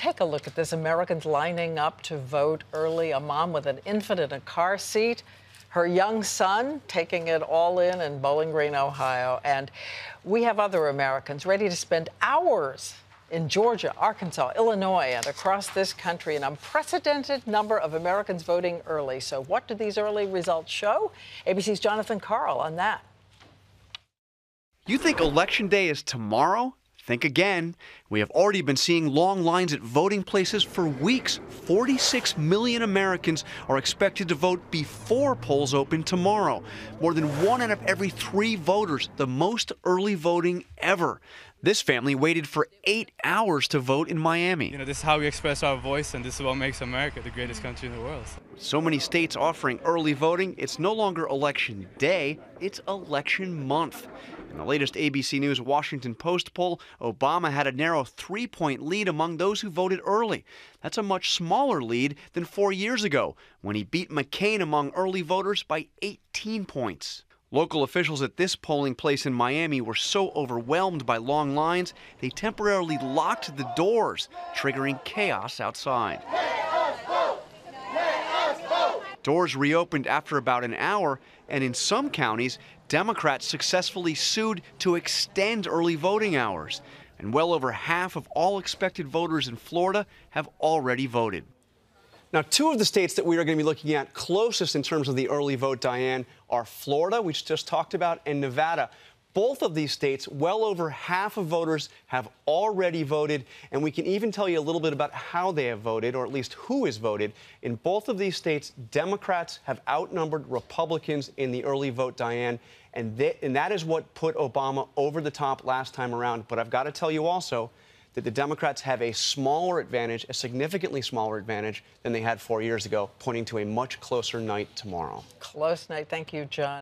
Take a look at this. Americans lining up to vote early. A mom with an infant in a car seat. Her young son taking it all in Bowling Green, Ohio. And we have other Americans ready to spend hours in Georgia, Arkansas, Illinois, and across this country. An unprecedented number of Americans voting early. So what do these early results show? ABC's Jonathan Karl on that. You think Election Day is tomorrow? Think again. We have already been seeing long lines at voting places for weeks. 46 million Americans are expected to vote before polls open tomorrow. More than 1 out of every 3 voters, the most early voting ever. This family waited for 8 hours to vote in Miami. This is how we express our voice, and this is what makes America the greatest country in the world. With so many states offering early voting, it's no longer Election Day, it's election month. In the latest ABC News Washington Post poll, Obama had a narrow 3-point lead among those who voted early. That's a much smaller lead than 4 years ago, when he beat McCain among early voters by 18 points. Local officials at this polling place in Miami were so overwhelmed by long lines, they temporarily locked the doors, triggering chaos outside. Doors reopened after about an hour, and in some counties, Democrats successfully sued to extend early voting hours. And well over half of all expected voters in Florida have already voted. Now, 2 of the states that we are going to be looking at closest in terms of the early vote, Diane, are Florida, which just talked about, and Nevada. Both of these states, well over half of voters have already voted, and we can even tell you a little bit about how they have voted, or at least who has voted. In both of these states, Democrats have outnumbered Republicans in the early vote, Diane, and that is what put Obama over the top last time around. But I've got to tell you also that the Democrats have a smaller advantage, a significantly smaller advantage than they had 4 years ago, pointing to a much closer night tomorrow. Close night. Thank you, John.